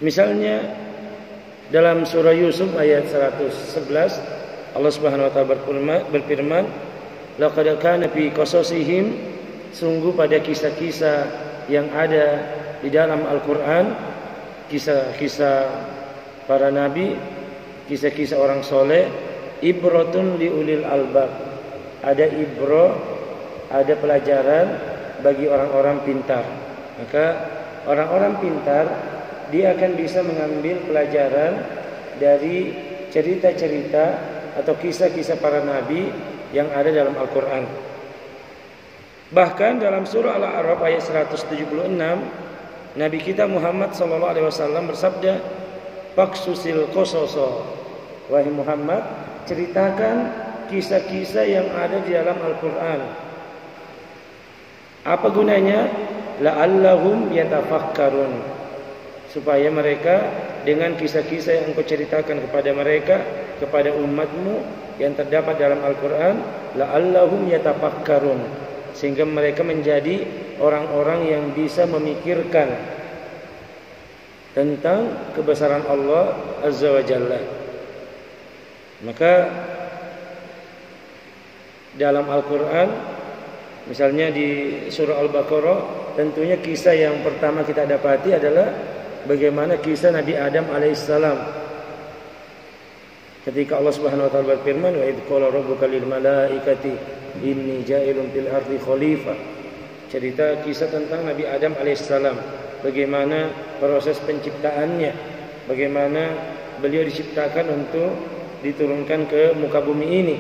Misalnya dalam surah Yusuf ayat 111 Allah Subhanahu wa taala berfirman, laqad kana fi qasasihim, sungguh pada kisah-kisah yang ada di dalam Al-Qur'an, kisah-kisah para nabi, kisah-kisah orang soleh, ibratun liulil albab, ada ibrah, ada pelajaran bagi orang-orang pintar. Maka orang-orang pintar dia akan bisa mengambil pelajaran dari cerita-cerita atau kisah-kisah para nabi yang ada dalam Al-Quran. Bahkan dalam surah Al-A'raf ayat 176, Nabi kita Muhammad SAW bersabda, "Faqsusil qasasa." Wahai Muhammad, ceritakan kisah-kisah yang ada di dalam Al-Quran. Apa gunanya? La'allahum yatafakkarun, supaya mereka dengan kisah-kisah yang engkau ceritakan kepada mereka, kepada umatmu yang terdapat dalam Al-Quran, la'allahum yatafakkarun, sehingga mereka menjadi orang-orang yang bisa memikirkan tentang kebesaran Allah Azza wa Jalla. Maka dalam Al-Quran, misalnya di surah Al-Baqarah, tentunya kisah yang pertama kita dapati adalah bagaimana kisah Nabi Adam alaihissalam. Ketika Allah Subhanahu wa taala berfirman, wa idz qala rabbuka lil malaikati inni ja'ilun fil ardi khalifah. Cerita kisah tentang Nabi Adam alaihissalam, bagaimana proses penciptaannya, bagaimana beliau diciptakan untuk diturunkan ke muka bumi ini.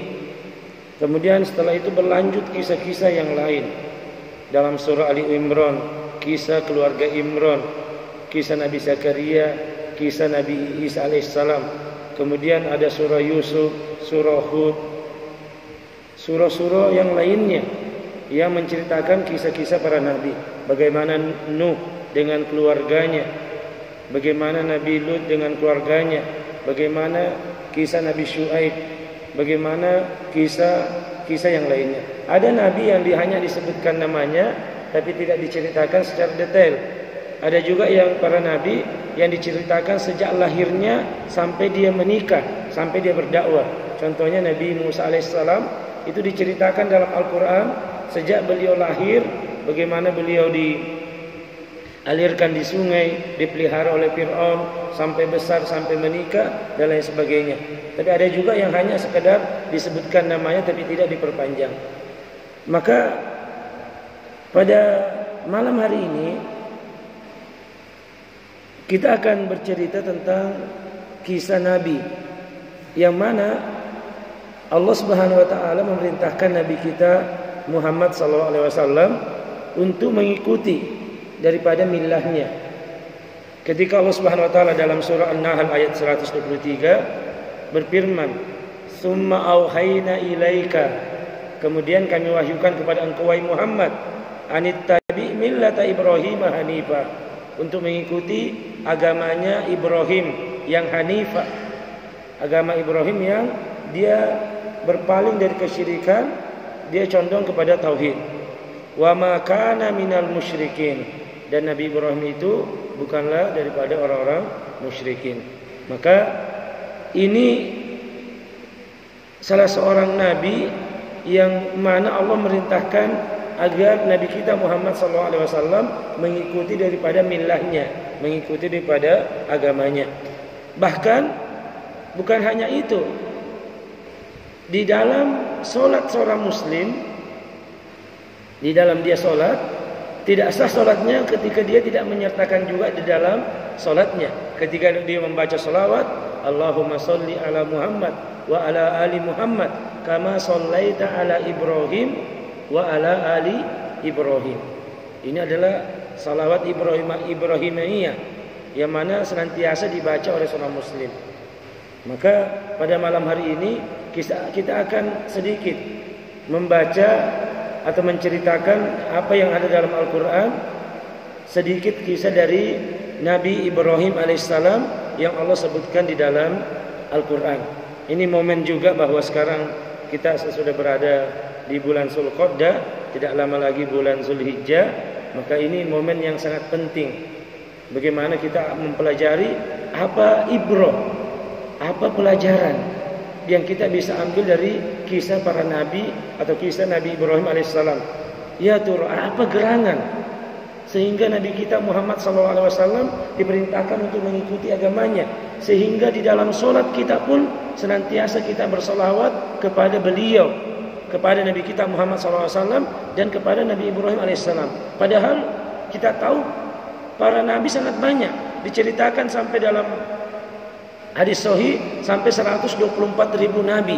Kemudian setelah itu berlanjut kisah-kisah yang lain. Dalam surah Ali Imran, kisah keluarga Imran, kisah Nabi Zakaria, kisah Nabi Isa alaihissalam. Kemudian ada surah Yusuf, surah Hud, surah-surah yang lainnya yang menceritakan kisah-kisah para nabi. Bagaimana Nuh dengan keluarganya, bagaimana Nabi Lut dengan keluarganya, bagaimana kisah Nabi Syuaib, bagaimana kisah yang lainnya. Ada nabi yang hanya disebutkan namanya tapi tidak diceritakan secara detail. Ada juga yang para nabi yang diceritakan sejak lahirnya sampai dia menikah, sampai dia berdakwah. Contohnya Nabi Musa alaihissalam itu diceritakan dalam Al-Quran sejak beliau lahir, bagaimana beliau dialirkan di sungai, dipelihara oleh Fir'aun, sampai besar, sampai menikah, dan lain sebagainya. Tapi ada juga yang hanya sekedar disebutkan namanya tapi tidak diperpanjang. Maka pada malam hari ini kita akan bercerita tentang kisah Nabi yang mana Allah Subhanahu wa taala memerintahkan Nabi kita Muhammad SAW untuk mengikuti daripada millahnya. Ketika Allah Subhanahu wa taala dalam surah An-Nahl ayat 123 berfirman, "Tsumma auhayna ilaika." Kemudian kami wahyukan kepada engkau wahai Muhammad, "Anittabi millata Ibrahim hanifa." Untuk mengikuti agamanya Ibrahim yang hanifah, agama Ibrahim yang dia berpaling dari kesyirikan, dia condong kepada tauhid. Wa ma kana minal musyrikin, dan Nabi Ibrahim itu bukanlah daripada orang-orang musyrikin. Maka ini salah seorang nabi yang mana Allah merintahkan agar Nabi kita Muhammad SAW mengikuti daripada millahnya, mengikuti daripada agamanya. Bahkan bukan hanya itu, di dalam solat seorang muslim, di dalam dia solat, tidak sah solatnya ketika dia tidak menyertakan juga di dalam solatnya. Ketika dia membaca salawat, Allahumma salli ala Muhammad wa ala ali Muhammad kama sallaita ala Ibrahim wa ala ali Ibrahim. Ini adalah salawat Ibrahimiyah yang mana senantiasa dibaca oleh seorang muslim. Maka pada malam hari ini kita akan sedikit membaca atau menceritakan apa yang ada dalam Al-Quran, sedikit kisah dari Nabi Ibrahim alaihissalam yang Allah sebutkan di dalam Al-Quran. Ini momen juga bahwa sekarang kita sudah berada di bulan Zulqa'dah, tidak lama lagi bulan Zulhijjah. Maka ini momen yang sangat penting, Bagaimana kita mempelajari apa ibrah, apa pelajaran yang kita bisa ambil dari kisah para nabi atau kisah Nabi Ibrahim alaihissalam. Ya tur, apa gerangan sehingga Nabi kita Muhammad SAW diperintahkan untuk mengikuti agamanya, sehingga di dalam solat kita pun senantiasa kita bersolawat kepada beliau, kepada Nabi kita Muhammad SAW dan kepada Nabi Ibrahim alaihissalam. Padahal kita tahu para nabi sangat banyak, diceritakan sampai dalam hadis sahih sampai 124.000 nabi,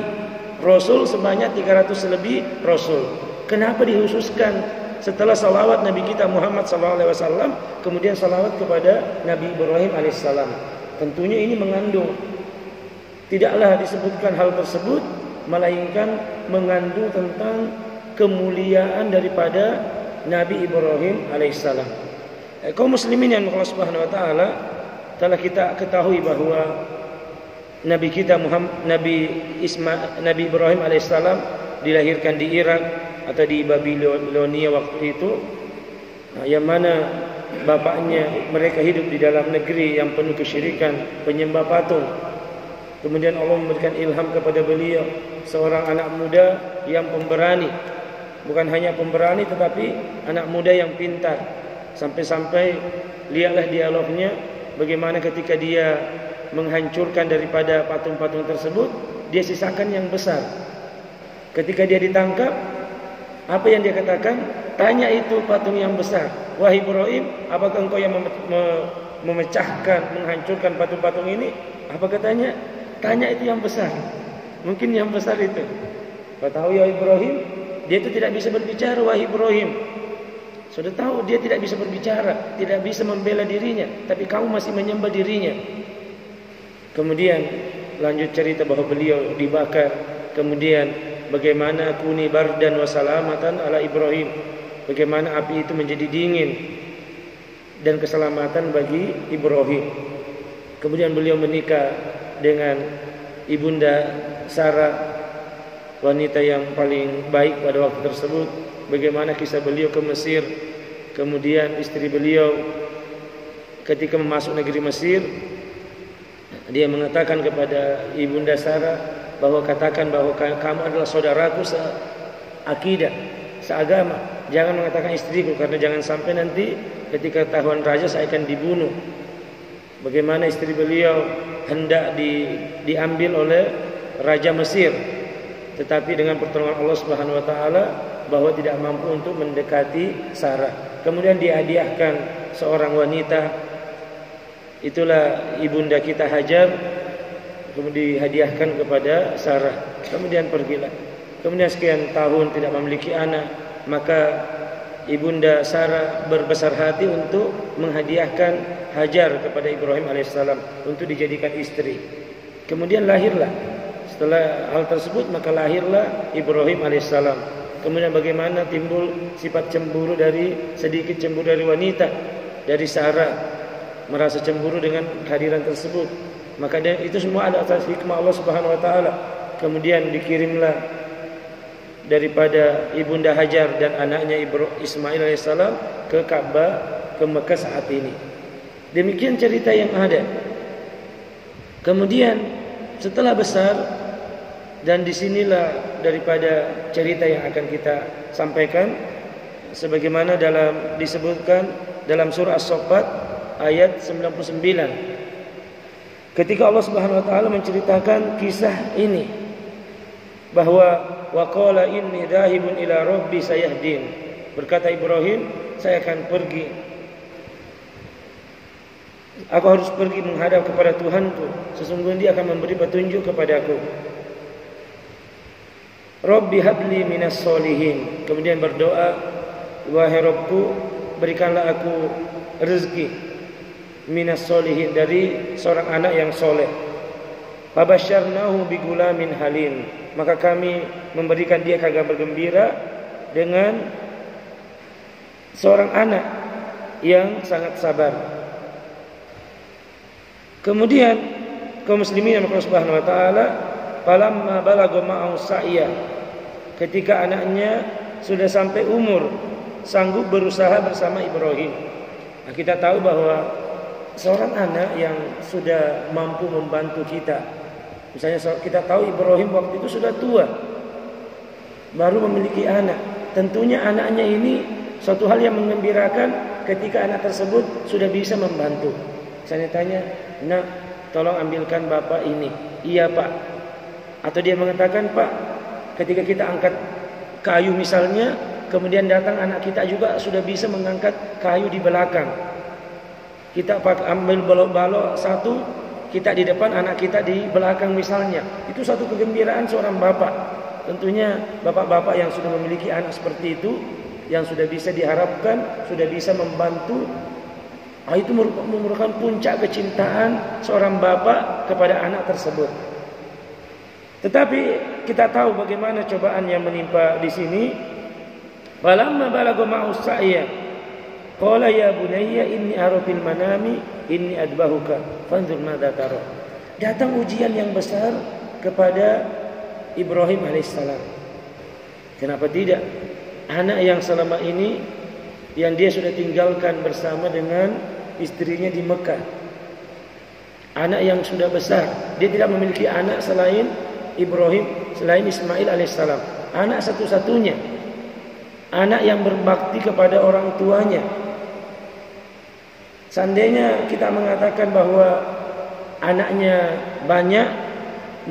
rasul sebanyak 300 lebih rasul. Kenapa dikhususkan setelah salawat Nabi kita Muhammad SAW kemudian salawat kepada Nabi Ibrahim alaihissalam? Tentunya ini mengandung, tidaklah disebutkan hal tersebut melainkan mengandung tentang kemuliaan daripada Nabi Ibrahim alaihissalam. Kaum muslimin yang Allah Subhanahu wa taala, telah kita ketahui bahwa Nabi kita Nabi Ibrahim alaihissalam dilahirkan di Irak atau di Babilonia waktu itu, yang mana bapaknya mereka hidup di dalam negeri yang penuh kesyirikan, penyembah patung. Kemudian Allah memberikan ilham kepada beliau, seorang anak muda yang pemberani, bukan hanya pemberani tetapi anak muda yang pintar. Sampai-sampai lihatlah dialognya, bagaimana ketika dia menghancurkan daripada patung-patung tersebut, dia sisakan yang besar. Ketika dia ditangkap, apa yang dia katakan? Tanya itu patung yang besar, wahai Ibrahim, apakah engkau yang memecahkan, menghancurkan patung-patung ini? Apa katanya? Tanya itu yang besar. Mungkin yang besar itu. Kau tahu ya Ibrahim, dia itu tidak bisa berbicara, wahai Ibrahim. Sudah tahu dia tidak bisa berbicara, tidak bisa membela dirinya, tapi kamu masih menyembah dirinya. Kemudian lanjut cerita bahwa beliau dibakar. Kemudian bagaimana kuni bardan wa salamatan ala Ibrahim, bagaimana api itu menjadi dingin dan keselamatan bagi Ibrahim. Kemudian beliau menikah dengan ibunda Sarah, wanita yang paling baik pada waktu tersebut. Bagaimana kisah beliau ke Mesir. Kemudian istri beliau ketika masuk negeri Mesir, dia mengatakan kepada ibunda Sarah bahwa katakan bahwa kamu adalah saudaraku seakidah, seagama. Jangan mengatakan istriku, karena jangan sampai nanti ketika ketahuan raja saya akan dibunuh. Bagaimana istri beliau hendak diambil oleh raja Mesir, tetapi dengan pertolongan Allah Subhanahu wa taala bahwa tidak mampu untuk mendekati Sarah. Kemudian dihadiahkan seorang wanita, itulah ibunda kita Hajar, kemudian dihadiahkan kepada Sarah. Kemudian pergilah. Kemudian sekian tahun tidak memiliki anak, maka ibunda Sarah berbesar hati untuk menghadiahkan Hajar kepada Ibrahim alaihissalam untuk dijadikan istri. Kemudian lahirlah, setelah hal tersebut maka lahirlah Ibrahim alaihissalam. Kemudian bagaimana timbul sifat cemburu sedikit cemburu dari wanita, dari Sarah, merasa cemburu dengan kehadiran tersebut. Maka itu semua ada atas hikmah Allah Subhanahu wa taala. Kemudian dikirimlah daripada ibunda Hajar dan anaknya Ismail alaihissalam ke Ka'bah, ke Mekah saat ini. Demikian cerita yang ada. Kemudian setelah besar, dan disinilah daripada cerita yang akan kita sampaikan, sebagaimana disebutkan dalam surah As-Saffat ayat 99. Ketika Allah Subhanahu wa taala menceritakan kisah ini, bahwa waqala inni dhahibun ila rabbi sayahdin, berkata Ibrahim, saya akan pergi, aku harus pergi menghadap kepada Tuhanku, sesungguhnya dia akan memberi petunjuk kepadaku. Rabbi habli minas solihin, kemudian berdoa, wahai Rabbku, berikanlah aku rezeki minas solihin, dari seorang anak yang soleh. Fabasyarnahu bigulamin halim, maka kami memberikan dia kabar gembira dengan seorang anak yang sangat sabar. Kemudian kaum muslimin yang Allah Subhanahu wa taala, falamma balagha ma'ahu sa'ya, ketika anaknya sudah sampai umur sanggup berusaha bersama Ibrahim. Nah, kita tahu bahwa seorang anak yang sudah mampu membantu kita, misalnya kita tahu Ibrahim waktu itu sudah tua, baru memiliki anak. Tentunya anaknya ini suatu hal yang menggembirakan ketika anak tersebut sudah bisa membantu. Saya tanya, nak, tolong ambilkan bapak ini. Iya pak. Atau dia mengatakan, pak, ketika kita angkat kayu misalnya, kemudian datang anak kita juga sudah bisa mengangkat kayu di belakang. Kita ambil balok-balok satu, kita di depan, anak kita di belakang misalnya. Itu satu kegembiraan seorang bapak. Tentunya bapak-bapak yang sudah memiliki anak seperti itu, yang sudah bisa diharapkan, sudah bisa membantu, itu merupakan puncak kecintaan seorang bapak kepada anak tersebut. Tetapi kita tahu bagaimana cobaan yang menimpa di sini. Falamma balagha ma'us sa'ya qala ya bunayya inni ara fil manami inni adbahuka fanzur madza tara. Datang ujian yang besar kepada Ibrahim alaihissalam. Kenapa tidak? Anak yang selama ini yang dia sudah tinggalkan bersama dengan istrinya di Mekah, anak yang sudah besar, dia tidak memiliki anak selain Ibrahim, selain Ismail alaihissalam, anak satu-satunya, anak yang berbakti kepada orang tuanya. Seandainya kita mengatakan bahwa anaknya banyak,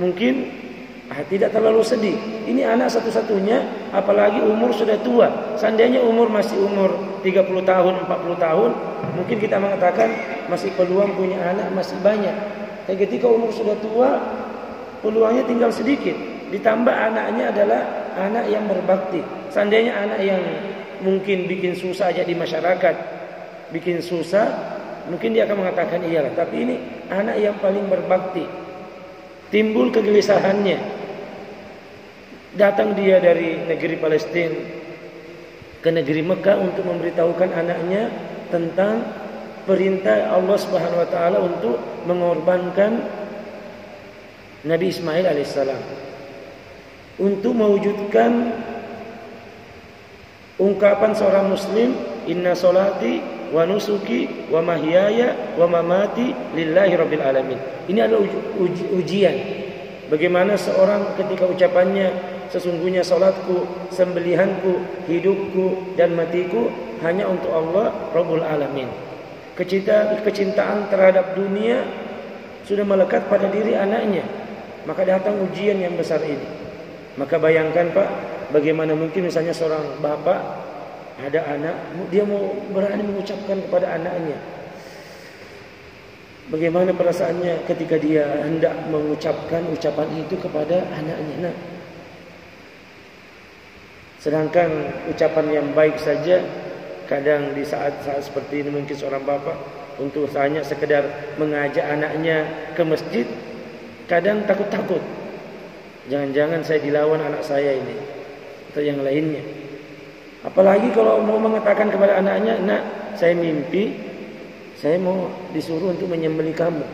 mungkin tidak terlalu sedih. Ini anak satu-satunya, apalagi umur sudah tua. Seandainya umur masih umur 30 tahun, 40 tahun, mungkin kita mengatakan masih peluang punya anak masih banyak. Tapi ketika umur sudah tua, peluangnya tinggal sedikit. Ditambah anaknya adalah anak yang berbakti. Seandainya anak yang mungkin bikin susah aja di masyarakat, bikin susah, mungkin dia akan mengatakan iyalah. Tapi ini anak yang paling berbakti. Timbul kegelisahannya. Datang dia dari negeri Palestina ke negeri Mekah untuk memberitahukan anaknya tentang perintah Allah Subhanahu wa taala untuk mengorbankan Nabi Ismail alaihissalam, untuk mewujudkan ungkapan seorang muslim, inna solati wa nusuki wa mahyaya wa mamati lillahi rabbil alamin. Ini adalah ujian. Bagaimana seorang ketika ucapannya, sesungguhnya salatku, sembelihanku, hidupku dan matiku hanya untuk Allah Rabbul Alamin. Kecintaan terhadap dunia sudah melekat pada diri anaknya. Maka datang ujian yang besar ini. Maka bayangkan Pak, bagaimana mungkin misalnya seorang bapak ada anak, dia mau berani mengucapkan kepada anaknya. Bagaimana perasaannya ketika dia hendak mengucapkan ucapan itu kepada anaknya. Nah, sedangkan ucapan yang baik saja, kadang di saat-saat seperti ini mungkin seorang bapak untuk hanya sekedar mengajak anaknya ke masjid, kadang takut-takut. Jangan-jangan saya dilawan anak saya ini atau yang lainnya. Apalagi kalau mau mengatakan kepada anaknya, nak, saya mimpi, saya mau disuruh untuk menyembelih kamu.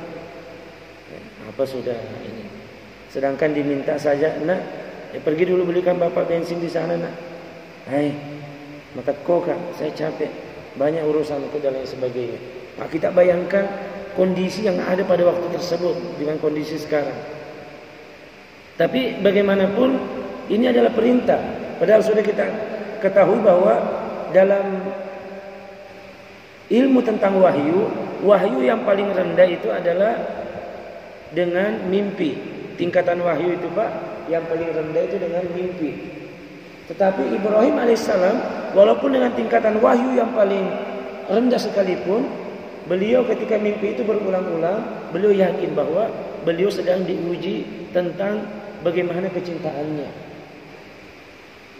Apa sudah ini? Sedangkan diminta saja, nak, pergi dulu belikan bapak bensin di sana, nak. Hai, mata koka, saya capek, banyak urusan itu dan lain sebagainya. Nah, kita bayangkan kondisi yang ada pada waktu tersebut dengan kondisi sekarang. Tapi bagaimanapun ini adalah perintah. Padahal sudah kita ketahui bahwa dalam ilmu tentang wahyu yang paling rendah itu adalah dengan mimpi. Tingkatan wahyu itu Pak, yang paling rendah itu dengan mimpi. Tetapi Ibrahim alaihissalam, walaupun dengan tingkatan wahyu yang paling rendah sekalipun, beliau ketika mimpi itu berulang-ulang, beliau yakin bahwa beliau sedang diuji tentang bagaimana kecintaannya.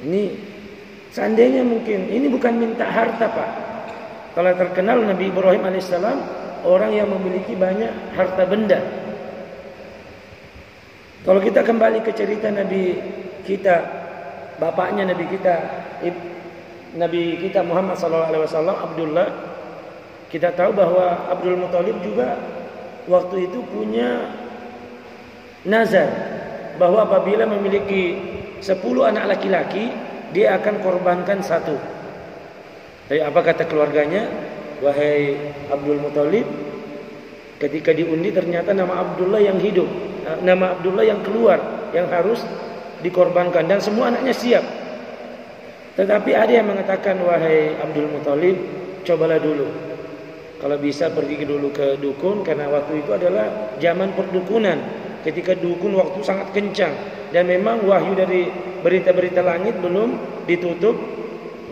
Ini seandainya mungkin, ini bukan minta harta Pak. Kalau terkenal Nabi Ibrahim alaihissalam orang yang memiliki banyak harta benda. Kalau kita kembali ke cerita Nabi kita, bapaknya Nabi kita Muhammad SAW, Abdullah, kita tahu bahwa Abdul Muthalib juga waktu itu punya nazar bahwa apabila memiliki 10 anak laki-laki, dia akan korbankan 1. Tapi apa kata keluarganya? Wahai Abdul Muthalib, Ketika diundi ternyata nama Abdullah yang hidup, nama Abdullah yang keluar, yang harus dikorbankan, dan semua anaknya siap. Tetapi ada yang mengatakan, wahai Abdul Muthalib, cobalah dulu, kalau bisa pergi dulu ke dukun, karena waktu itu adalah zaman perdukunan. Ketika dukun waktu sangat kencang, dan memang wahyu dari berita-berita langit belum ditutup,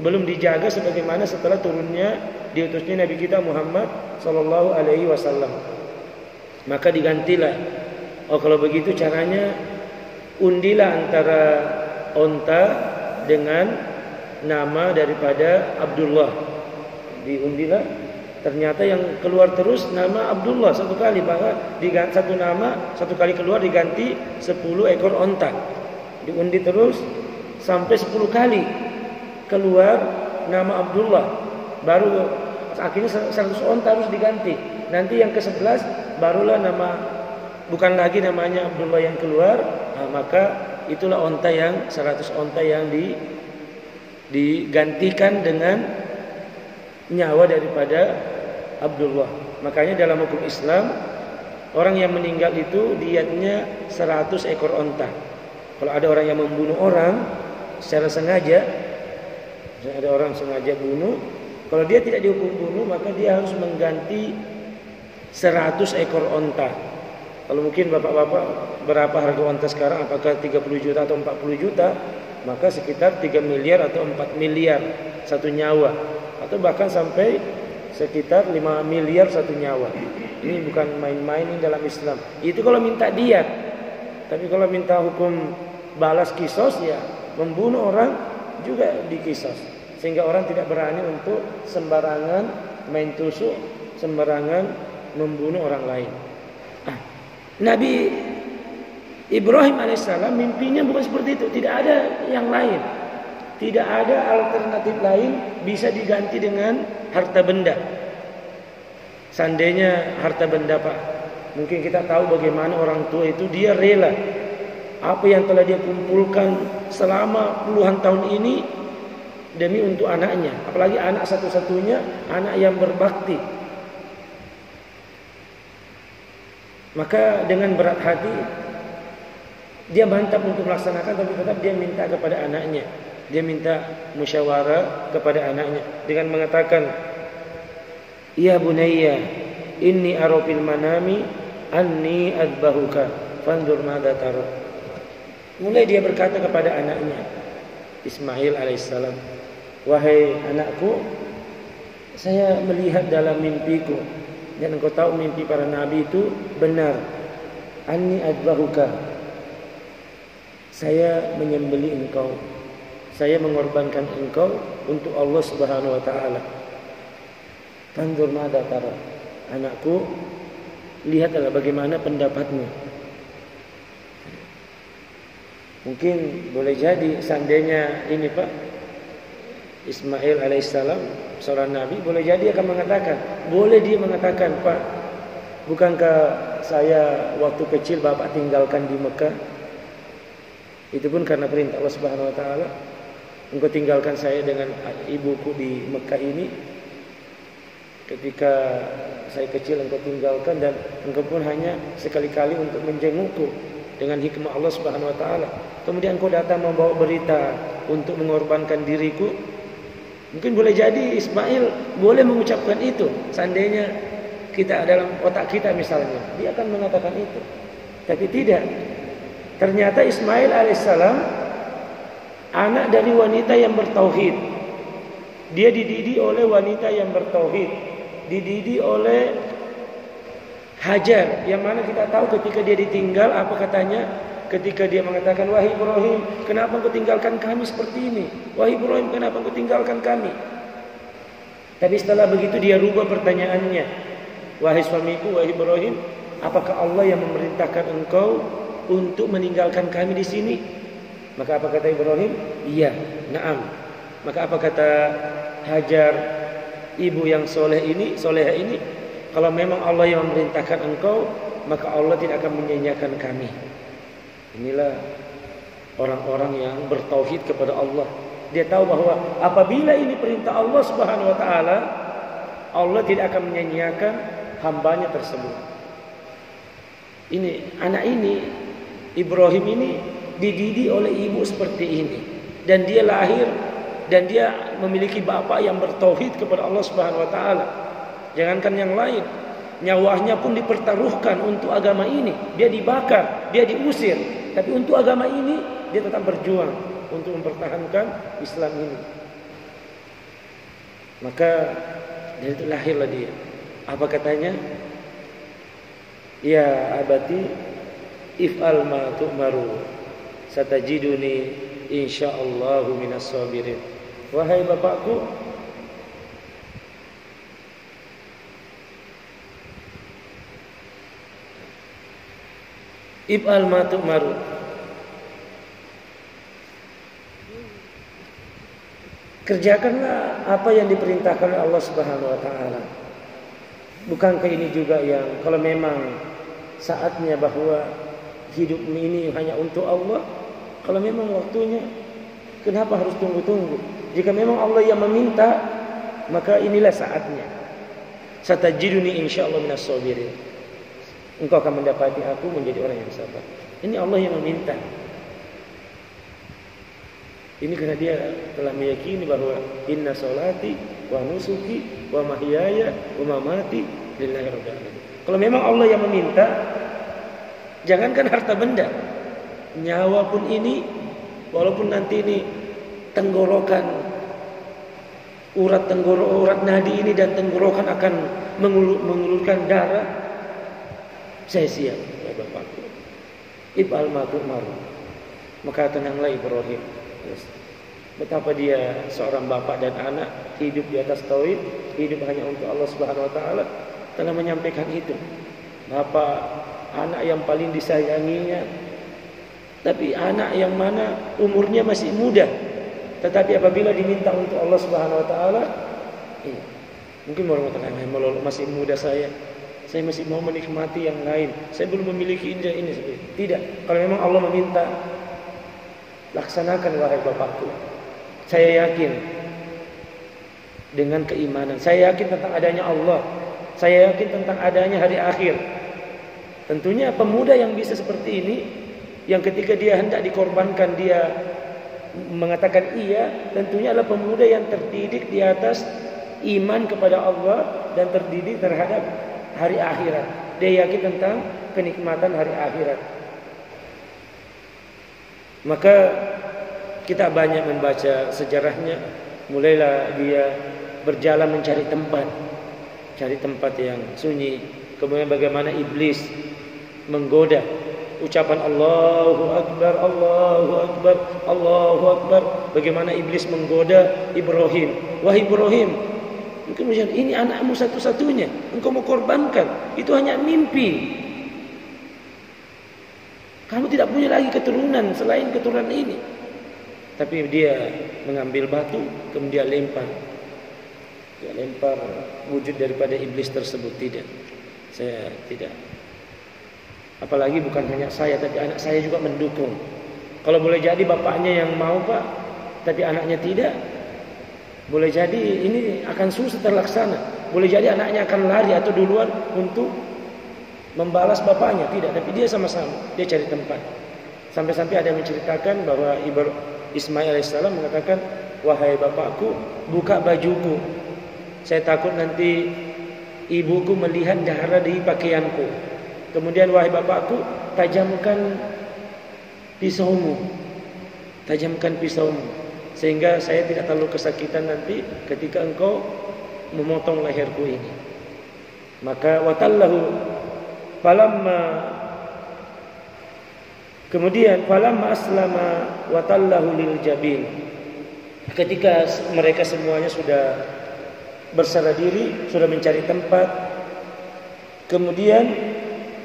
belum dijaga sebagaimana setelah turunnya diutusnya Nabi kita Muhammad sallallahu alaihi wasallam. Maka digantilah. Oh, kalau begitu caranya, undilah antara onta dengan nama daripada Abdullah. Diundilah, ternyata yang keluar terus nama Abdullah satu kali, bahkan diganti satu nama, satu kali keluar diganti 10 ekor onta. Diundi terus sampai 10 kali keluar nama Abdullah, baru akhirnya 100 onta harus diganti. Nanti yang ke-11 barulah nama, bukan lagi namanya Abdullah yang keluar. Nah, maka itulah onta yang 100 onta yang digantikan dengan nyawa daripada Abdullah. Makanya dalam hukum Islam, orang yang meninggal itu diyatnya 100 ekor onta. Kalau ada orang yang membunuh orang secara sengaja, ada orang sengaja bunuh, kalau dia tidak dihukum bunuh, maka dia harus mengganti 100 ekor onta. Kalau mungkin bapak-bapak berapa harga onta sekarang, apakah 30 juta atau 40 juta, maka sekitar 3 miliar atau 4 miliar satu nyawa, atau bahkan sampai sekitar 5 miliar satu nyawa. Ini bukan main-main dalam Islam. Itu kalau minta diat. Tapi kalau minta hukum balas kisos, ya membunuh orang juga dikisos. Sehingga orang tidak berani untuk sembarangan main tusuk, sembarangan membunuh orang lain. Nabi Ibrahim alaihissalam mimpinya bukan seperti itu. Tidak ada yang lain, tidak ada alternatif lain bisa diganti dengan harta benda. Seandainya harta benda, Pak, mungkin kita tahu bagaimana orang tua itu, dia rela apa yang telah dia kumpulkan selama puluhan tahun ini demi untuk anaknya, apalagi anak satu-satunya, anak yang berbakti. Maka dengan berat hati dia mantap untuk melaksanakan, tapi tetap dia minta kepada anaknya. Dia minta musyawarah kepada anaknya dengan mengatakan, "Ya bunayya, inni ara fil manami anni adbahuka, fanzur madza tara." Mulai dia berkata kepada anaknya Ismail alaihissalam, "Wahai anakku, saya melihat dalam mimpiku, dan engkau tahu mimpi para nabi itu benar. Anni adbahuka, saya menyembelih engkau, saya mengorbankan engkau untuk Allah Subhanahu wa taala. Fanzur madza tara." Anakku, lihatlah bagaimana pendapatmu. Mungkin boleh jadi seandainya ini, Pak, Ismail alaihissalam seorang nabi, boleh jadi akan mengatakan, boleh dia mengatakan, "Pak, bukankah saya waktu kecil Bapak tinggalkan di Mekah? Itu pun karena perintah Allah Subhanahu wa taala. Engkau tinggalkan saya dengan ibuku di Mekah ini. Ketika saya kecil engkau tinggalkan, dan engkau pun hanya sekali-kali untuk menjengukku dengan hikmah Allah Subhanahu wa taala. Kemudian engkau datang membawa berita untuk mengorbankan diriku." Mungkin boleh jadi Ismail boleh mengucapkan itu. Seandainya kita dalam otak kita misalnya, dia akan mengatakan itu. Tapi tidak. Ternyata Ismail alaihissalam anak dari wanita yang bertauhid. Dia dididik oleh wanita yang bertauhid, dididik oleh Hajar, yang mana kita tahu ketika dia ditinggal, apa katanya? Ketika dia mengatakan, "Wahai Ibrahim, kenapa engkau tinggalkan kami seperti ini? Wahai Ibrahim, kenapa engkau tinggalkan kami?" Tapi setelah begitu dia rubah pertanyaannya. "Wahai suamiku, wahai Ibrahim, apakah Allah yang memerintahkan engkau untuk meninggalkan kami di sini?" Maka apa kata Ibrahim? "Iya, na'am." Maka apa kata Hajar, ibu yang solehah ini? "Kalau memang Allah yang memerintahkan engkau, maka Allah tidak akan menyanyiakan kami." Inilah orang-orang yang bertauhid kepada Allah. Dia tahu bahwa apabila ini perintah Allah Subhanahu wa taala, Allah tidak akan menyanyiakan hambanya tersebut. Ini anak ini, Ibrahim ini dididik oleh ibu seperti ini, dan dia lahir dan dia memiliki bapak yang bertauhid kepada Allah Subhanahu wa taala. Jangankan yang lain, nyawanya pun dipertaruhkan untuk agama ini. Dia dibakar, dia diusir, tapi untuk agama ini dia tetap berjuang untuk mempertahankan Islam ini. Maka dari itu lahirlah dia. Apa katanya? Ya abati if'al ma tu'maru satajiduni insyaallahu minas sabirin. Wahai bapakku, if'al ma tu'maru, kerjakanlah apa yang diperintahkan oleh Allah Subhanahu wa taala. Bukankah ini juga yang kalau memang saatnya bahwa hidup ini hanya untuk Allah, kalau memang waktunya, kenapa harus tunggu-tunggu? Jika memang Allah yang meminta, maka inilah saatnya. Satajiduni insyaallah minas sabirin. Engkau akan mendapati aku menjadi orang yang sabar. Ini Allah yang meminta. Ini karena dia telah meyakini bahwa inna sholati wa nusuki wa mahyaya wa mamati lillahi rabbil alamin. Kalau memang Allah yang meminta, jangankan harta benda, nyawa pun ini, walaupun nanti ini tenggorokan, urat nadi ini dan tenggorokan akan mengulurkan darah, saya siap ya bapakku. Ibal matu'mar. Maka tenanglah Ibrahim. Betapa dia seorang bapak dan anak hidup di atas tauhid, hidup hanya untuk Allah Subhanahu wa taala, telah menyampaikan itu. Bapak, anak yang paling disayanginya, tapi anak yang mana umurnya masih muda, tetapi apabila diminta untuk Allah Subhanahu wa taala, mungkin orang mengatakan masih muda saya masih mau menikmati yang lain, saya belum memiliki ini. Tidak, kalau memang Allah meminta, laksanakan wahai bapakku. Saya yakin dengan keimanan, saya yakin tentang adanya Allah, saya yakin tentang adanya hari akhir. Tentunya pemuda yang bisa seperti ini, yang ketika dia hendak dikorbankan dia mengatakan iya, tentunya adalah pemuda yang terdidik di atas iman kepada Allah dan terdidik terhadap hari akhirat. Dia yakin tentang kenikmatan hari akhirat. Maka kita banyak membaca sejarahnya. Mulailah dia berjalan mencari tempat yang sunyi. Kemudian bagaimana iblis menggoda. Ucapan Allahu Akbar, Allahu Akbar, Allahu Akbar. Bagaimana iblis menggoda Ibrahim. Wahai Ibrahim, kemudian ini anakmu satu-satunya, engkau mau korbankan. Itu hanya mimpi. Kamu tidak punya lagi keturunan selain keturunan ini. Tapi dia mengambil batu, kemudian lempar. Dia lempar wujud daripada iblis tersebut. Tidak, saya tidak. Apalagi bukan hanya saya, tapi anak saya juga mendukung. Kalau boleh jadi bapaknya yang mau pak, tapi anaknya tidak, boleh jadi ini akan susah terlaksana. Boleh jadi anaknya akan lari atau duluan untuk membalas bapaknya. Tidak, tapi dia sama-sama, dia cari tempat. Sampai-sampai ada yang menceritakan bahwa Ismail alaihissalam mengatakan, wahai bapakku, buka bajuku, saya takut nanti ibuku melihat darah di pakaianku. Kemudian wahai bapakku, tajamkan pisaumu, sehingga saya tidak terlalu kesakitan nanti ketika engkau memotong leherku ini. Maka watallahu kemudian falamma aslama watallahu lil jabin. Ketika mereka semuanya sudah berserah diri, sudah mencari tempat, kemudian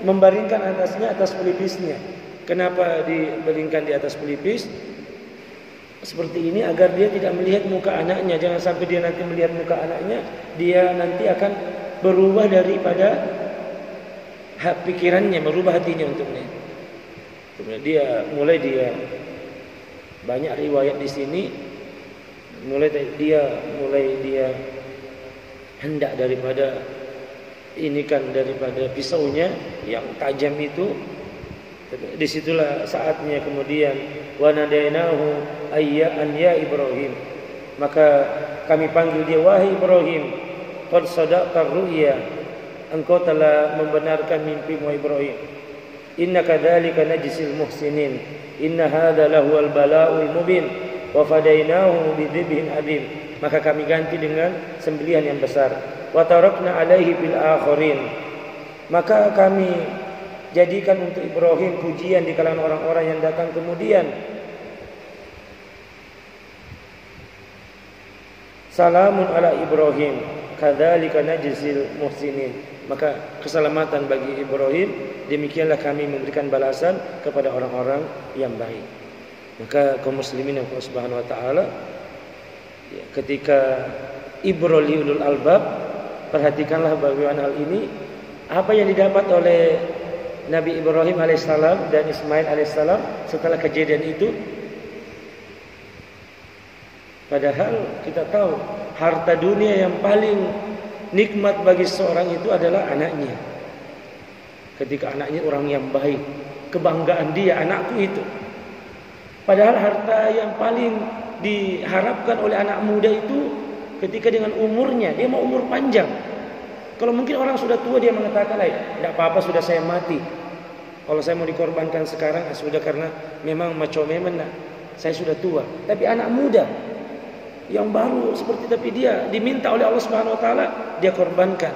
membaringkan atasnya atas pelipisnya. Kenapa dibaringkan di atas pelipis? Seperti ini agar dia tidak melihat muka anaknya. Jangan sampai dia nanti melihat muka anaknya, dia nanti akan berubah daripada pikirannya, merubah hatinya untuk melihat. Kemudian dia banyak riwayat di sini, mulai dia hendak daripada ini kan daripada pisaunya yang tajam itu. Disitulah saatnya kemudian wa nadainahu an ya Ibrahim, maka kami panggil dia, wahai Ibrahim, qad sadaqta ru'ya, engkau telah membenarkan mimpimu Ibrahim. Inna kadzalika najzil muhsinin, inna hadza lahuwal bala'ul mubin, wa fadainahu bidzibhin adzim, maka kami ganti dengan sembelihan yang besar. Wa tarakna alaihi fil akhirin, maka kami jadikan untuk Ibrahim pujian di kalangan orang-orang yang datang kemudian. Salamun ala Ibrahim, kadzalika najzil muhsinin, maka keselamatan bagi Ibrahim, demikianlah kami memberikan balasan kepada orang-orang yang baik. Maka kaum muslimin yang Allah Subhanahu wa taala, ketika ibroliul albab, perhatikanlah bagaimana hal ini, apa yang didapat oleh Nabi Ibrahim alaihissalam dan Ismail alaihissalam setelah kejadian itu. Padahal kita tahu harta dunia yang paling nikmat bagi seorang itu adalah anaknya. Ketika anaknya orang yang baik, kebanggaan dia, anakku itu. Padahal harta yang paling diharapkan oleh anak muda itu ketika dengan umurnya, dia mau umur panjang. Kalau mungkin orang sudah tua dia mengatakan, tidak apa-apa sudah saya mati. Kalau saya mau dikorbankan sekarang, sudah, karena memang memang saya sudah tua. Tapi anak muda yang baru seperti, tapi dia diminta oleh Allah Subhanahu wa taala, dia korbankan.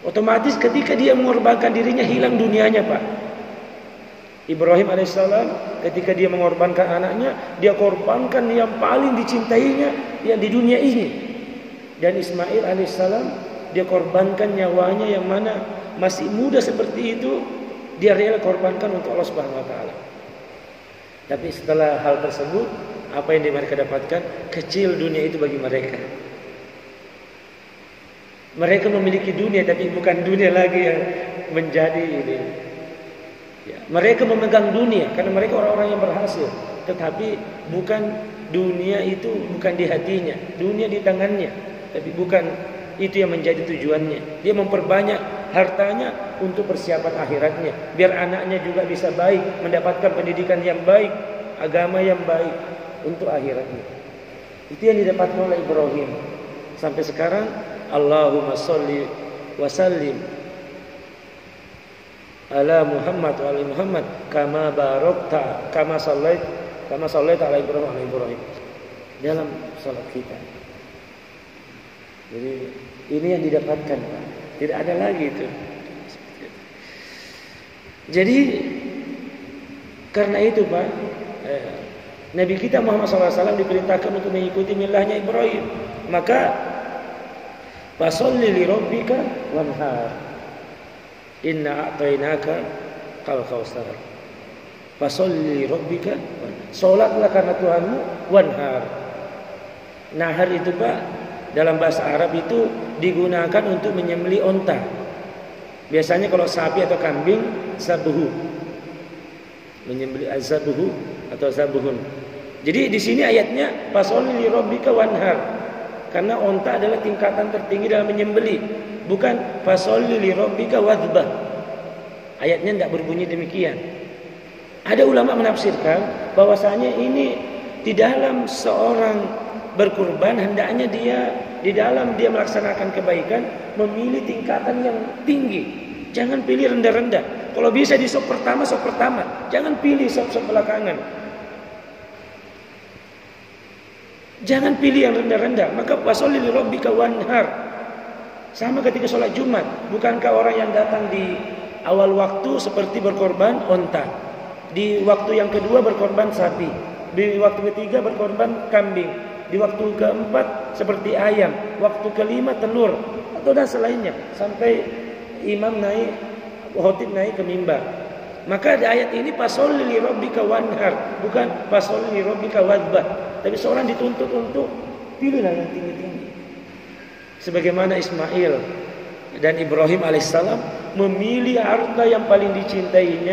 Otomatis ketika dia mengorbankan dirinya, hilang dunianya, Pak. Ibrahim alaihissalam ketika dia mengorbankan anaknya, dia korbankan yang paling dicintainya yang di dunia ini. Dan Ismail alaihissalam, dia korbankan nyawanya yang mana masih muda seperti itu, dia rela korbankan untuk Allah Subhanahu wa taala. Tapi setelah hal tersebut, apa yang mereka dapatkan? Kecil dunia itu bagi mereka. Mereka memiliki dunia, tapi bukan dunia lagi yang menjadi ini. Ya, mereka memegang dunia karena mereka orang-orang yang berhasil, tetapi bukan dunia itu, bukan di hatinya, dunia di tangannya, tapi bukan itu yang menjadi tujuannya. Dia memperbanyak hartanya untuk persiapan akhiratnya, biar anaknya juga bisa baik, mendapatkan pendidikan yang baik, agama yang baik untuk akhiratnya. Itu yang didapatkan oleh Ibrahim. Sampai sekarang Allahumma sholli wa sallim ala Muhammad wa ali Muhammad kama barakta kama shallaita ala Ibrahim wa ala Ibrahim, dalam salat kita. Jadi ini yang didapatkan, Pak. Tidak ada lagi itu. Jadi karena itu, Pak, Nabi kita Muhammad SAW diperintahkan untuk mengikuti milahnya Ibrahim. Maka fasholli li rabbika wanhar, inna a'tainaka al-kautsar. Fasholli li rabbika, salatlah karena Tuhanmu, wanhar. Nahar itu, Pak, dalam bahasa Arab itu digunakan untuk menyembelih onta. Biasanya kalau sapi atau kambing, zabuhu, menyembelih zabuhu atau zabuhun. Jadi di sini ayatnya fasholli li rabbika wanhar, karena onta adalah tingkatan tertinggi dalam menyembelih, bukan fasholli li rabbika wadhbah. Ayatnya tidak berbunyi demikian. Ada ulama menafsirkan bahwasanya ini di dalam seorang berkurban, hendaknya dia di dalam dia melaksanakan kebaikan memilih tingkatan yang tinggi. Jangan pilih rendah-rendah. Kalau bisa di sop pertama, jangan pilih sop belakangan. Jangan pilih yang rendah-rendah. Maka fasholli li rabbika wanhar. Sama ketika sholat Jumat, bukankah orang yang datang di awal waktu seperti berkorban onta, di waktu yang kedua berkorban sapi, di waktu ketiga berkorban kambing, di waktu keempat seperti ayam, waktu kelima telur atau dan selainnya, sampai imam naik, khotib naik ke mimbar. Maka di ayat ini fasholli li rabbika wanhar, bukan fasholli li rabbika wadhbah. Tapi seorang dituntut untuk pilihlah yang tinggi-tinggi. Sebagaimana Ismail dan Ibrahim alaihissalam memilih harta yang paling dicintainya.